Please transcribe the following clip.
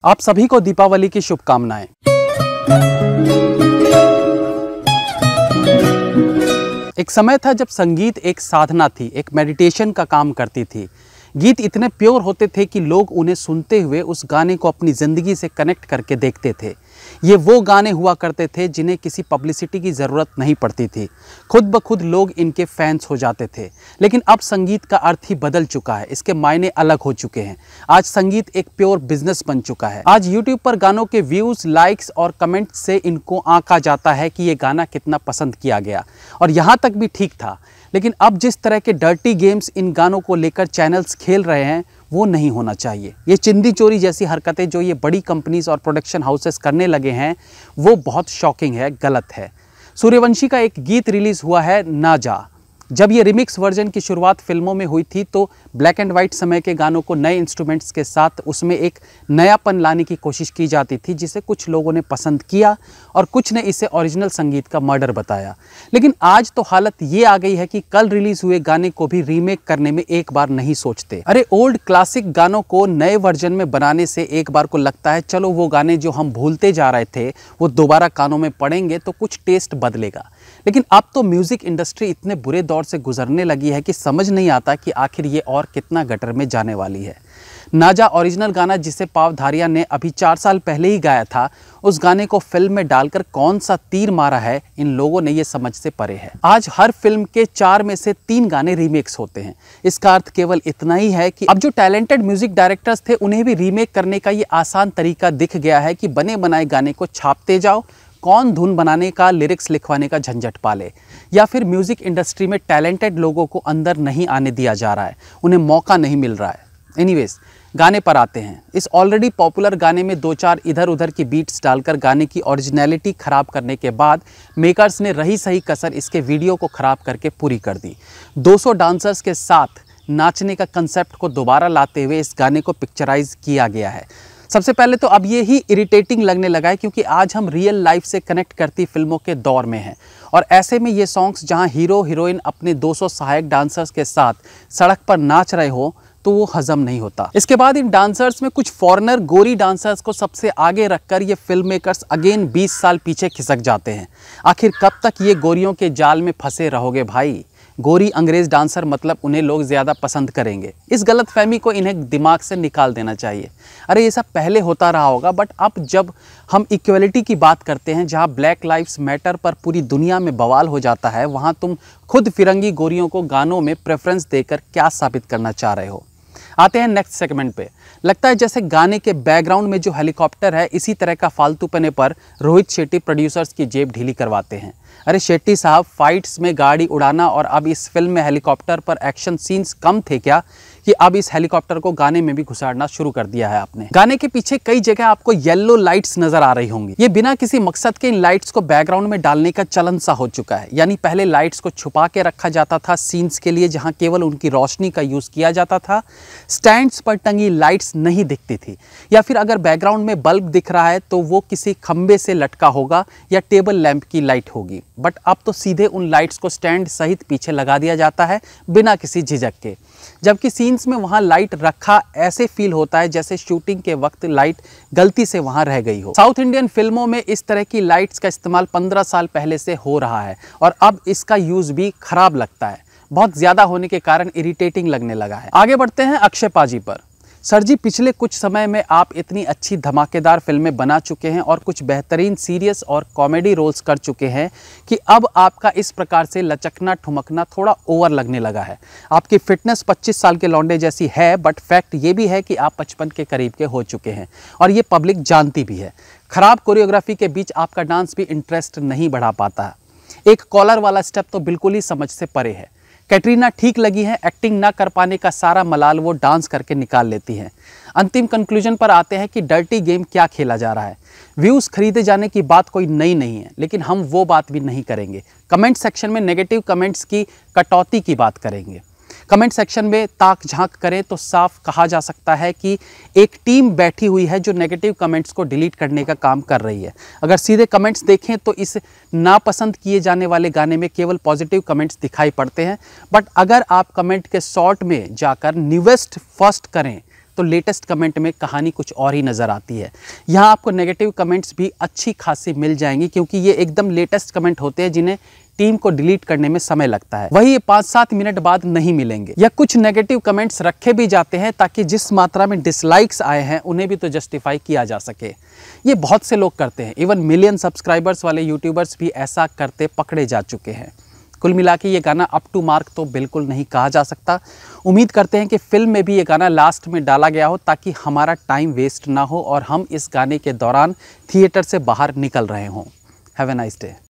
आप सभी को दीपावली की शुभकामनाएं। एक समय था जब संगीत एक साधना थी, एक मेडिटेशन का काम करती थी। गीत इतने प्योर होते थे कि लोग उन्हें सुनते हुए उस गाने को अपनी ज़िंदगी से कनेक्ट करके देखते थे। ये वो गाने हुआ करते थे जिन्हें किसी पब्लिसिटी की ज़रूरत नहीं पड़ती थी, खुद ब खुद लोग इनके फैंस हो जाते थे। लेकिन अब संगीत का अर्थ ही बदल चुका है, इसके मायने अलग हो चुके हैं। आज संगीत एक प्योर बिजनेस बन चुका है। आज यूट्यूब पर गानों के व्यूज़, लाइक्स और कमेंट्स से इनको आंका जाता है कि ये गाना कितना पसंद किया गया, और यहाँ तक भी ठीक था। लेकिन अब जिस तरह के डर्टी गेम्स इन गानों को लेकर चैनल्स खेल रहे हैं वो नहीं होना चाहिए। ये चिंदी चोरी जैसी हरकतें जो ये बड़ी कंपनीज और प्रोडक्शन हाउसेस करने लगे हैं वो बहुत शॉकिंग है, गलत है। सूर्यवंशी का एक गीत रिलीज़ हुआ है ना जा। जब ये रिमिक्स वर्जन की शुरुआत फिल्मों में हुई थी तो ब्लैक एंड वाइट समय के गानों को नए इंस्ट्रूमेंट्स के साथ उसमें एक नयापन लाने की कोशिश की जाती थी, जिसे कुछ लोगों ने पसंद किया और कुछ ने इसे ओरिजिनल संगीत का मर्डर बताया। लेकिन आज तो हालत ये आ गई है कि कल रिलीज हुए गाने को भी रीमेक करने में एक बार नहीं सोचते। अरे ओल्ड क्लासिक गानों को नए वर्जन में बनाने से एक बार को लगता है चलो वो गाने जो हम भूलते जा रहे थे वो दोबारा कानों में पड़ेंगे तो कुछ टेस्ट बदलेगा। लेकिन अब तो म्यूजिक इंडस्ट्री इतने बुरे दौर से गुजरने लगी है कि समझ नहीं आता कि आखिर ये और कितना गटर में जाने वाली है। नाजा ओरिजिनल गाना जिसे पावधारिया ने अभी 4 साल पहले ही गाया था, उस गाने को फिल्म में डालकर कौन सा तीर मारा है इन लोगों ने, ये समझ से परे है। आज हर फिल्म के 4 में से 3 गाने रीमेक्स होते हैं। इसका अर्थ केवल इतना ही है कि अब जो टैलेंटेड म्यूजिक डायरेक्टर्स थे उन्हें भी रीमेक करने का ये आसान तरीका दिख गया है कि बने बनाए गाने को छापते जाओ, कौन धुन बनाने का, लिरिक्स लिखवाने का झंझट पाले। या फिर म्यूजिक इंडस्ट्री में टैलेंटेड लोगों को अंदर नहीं आने दिया जा रहा है, उन्हें मौका नहीं मिल रहा है। एनीवेज, गाने पर आते हैं। इस ऑलरेडी पॉपुलर गाने में 2-4 इधर उधर की बीट्स डालकर गाने की ओरिजिनलिटी खराब करने के बाद मेकर्स ने रही सही कसर इसके वीडियो को खराब करके पूरी कर दी। 200 डांसर्स के साथ नाचने का कंसेप्ट को दोबारा लाते हुए इस गाने को पिक्चराइज किया गया है। सबसे पहले तो अब ये ही इरिटेटिंग लगने लगा है क्योंकि आज हम रियल लाइफ से कनेक्ट करती फिल्मों के दौर में हैं, और ऐसे में ये सॉन्ग्स जहां हीरो हीरोइन अपने 200 सहायक डांसर्स के साथ सड़क पर नाच रहे हो तो वो हजम नहीं होता। इसके बाद इन डांसर्स में कुछ फॉरेनर गोरी डांसर्स को सबसे आगे रखकर ये फिल्म मेकर्स अगेन 20 साल पीछे खिसक जाते हैं। आखिर कब तक ये गोरियों के जाल में फंसे रहोगे भाई? गोरी अंग्रेज डांसर मतलब उन्हें लोग ज़्यादा पसंद करेंगे। इस गलतफहमी को इन्हें दिमाग से निकाल देना चाहिए। अरे ये सब पहले होता रहा होगा, बट अब जब हम इक्वलिटी की बात करते हैं, जहां ब्लैक लाइव्स मैटर पर पूरी दुनिया में बवाल हो जाता है, वहां तुम खुद फिरंगी गोरियों को गानों में प्रेफरेंस देकर क्या साबित करना चाह रहे हो? आते हैं नेक्स्ट सेगमेंट पे। लगता है जैसे गाने के बैकग्राउंड में जो हेलीकॉप्टर है, इसी तरह का फालतूपने पर रोहित शेट्टी प्रोड्यूसर्स की जेब ढीली करवाते हैं। अरे शेट्टी साहब, फाइट्स में गाड़ी उड़ाना और अब इस फिल्म में हेलीकॉप्टर पर एक्शन सीन्स कम थे क्या कि अब इस हेलीकॉप्टर को गाने में भी घुसाड़ना शुरू कर दिया है आपने? गाने के पीछे कई जगह आपको येलो लाइट्स नजर आ रही होंगी। ये बिना किसी मकसद के इन लाइट्स को बैकग्राउंड में डालने का चलन सा हो चुका है। यानी पहले लाइट्स को छुपा के रखा जाता था सीन्स के लिए, जहां केवल उनकी रोशनी का यूज किया जाता था। स्टैंड्स पर टंगी लाइट्स नहीं दिखती थी, या फिर अगर बैकग्राउंड में बल्ब दिख रहा है तो वो किसी खंबे से लटका होगा या टेबल लैंप की लाइट होगी। बट अब तो सीधे उन लाइट्स को स्टैंड सहित पीछे लगा दिया जाता है बिना किसी झिझक के, जबकि सीन्स में वहां लाइट रखा ऐसे फील होता है जैसे शूटिंग के वक्त लाइट गलती से वहां रह गई हो। साउथ इंडियन फिल्मों में इस तरह की लाइट्स का इस्तेमाल 15 साल पहले से हो रहा है और अब इसका यूज भी खराब लगता है। बहुत ज्यादा होने के कारण इरिटेटिंग लगने लगा है। आगे बढ़ते हैं अक्षय पाजी पर। सर जी, पिछले कुछ समय में आप इतनी अच्छी धमाकेदार फिल्में बना चुके हैं और कुछ बेहतरीन सीरियस और कॉमेडी रोल्स कर चुके हैं कि अब आपका इस प्रकार से लचकना ठुमकना थोड़ा ओवर लगने लगा है। आपकी फिटनेस 25 साल के लौंडे जैसी है, बट फैक्ट ये भी है कि आप 55 के करीब के हो चुके हैं और ये पब्लिक जानती भी है। खराब कोरियोग्राफी के बीच आपका डांस भी इंटरेस्ट नहीं बढ़ा पाता है। एक कॉलर वाला स्टेप तो बिल्कुल ही समझ से परे है। कैटरीना ठीक लगी है, एक्टिंग ना कर पाने का सारा मलाल वो डांस करके निकाल लेती हैं। अंतिम कंक्लूजन पर आते हैं कि डर्टी गेम क्या खेला जा रहा है। व्यूज़ खरीदे जाने की बात कोई नई नहीं है, लेकिन हम वो बात भी नहीं करेंगे। कमेंट सेक्शन में नेगेटिव कमेंट्स की कटौती की बात करेंगे। कमेंट सेक्शन में ताक झांक करें तो साफ कहा जा सकता है कि एक टीम बैठी हुई है जो नेगेटिव कमेंट्स को डिलीट करने का काम कर रही है। अगर सीधे कमेंट्स देखें तो इस नापसंद किए जाने वाले गाने में केवल पॉजिटिव कमेंट्स दिखाई पड़ते हैं, बट अगर आप कमेंट के शॉर्ट में जाकर न्यूएस्ट फर्स्ट करें तो लेटेस्ट कमेंट में कहानी कुछ और ही नज़र आती है। यहाँ आपको नेगेटिव कमेंट्स भी अच्छी खासी मिल जाएंगी, क्योंकि ये एकदम लेटेस्ट कमेंट होते हैं जिन्हें टीम को डिलीट करने में समय लगता है। वही ये 5-7 मिनट बाद नहीं मिलेंगे। या कुछ नेगेटिव कमेंट्स रखे भी जाते हैं ताकि जिस मात्रा में डिसलाइक्स आए हैं उन्हें भी तो जस्टिफाई किया जा सके। ये बहुत से लोग करते हैं, इवन मिलियन सब्सक्राइबर्स वाले यूट्यूबर्स भी ऐसा करते पकड़े जा चुके हैं। कुल मिला के ये गाना अप टू मार्क तो बिल्कुल नहीं कहा जा सकता। उम्मीद करते हैं कि फिल्म में भी ये गाना लास्ट में डाला गया हो ताकि हमारा टाइम वेस्ट ना हो और हम इस गाने के दौरान थिएटर से बाहर निकल रहे हों। Have a nice day.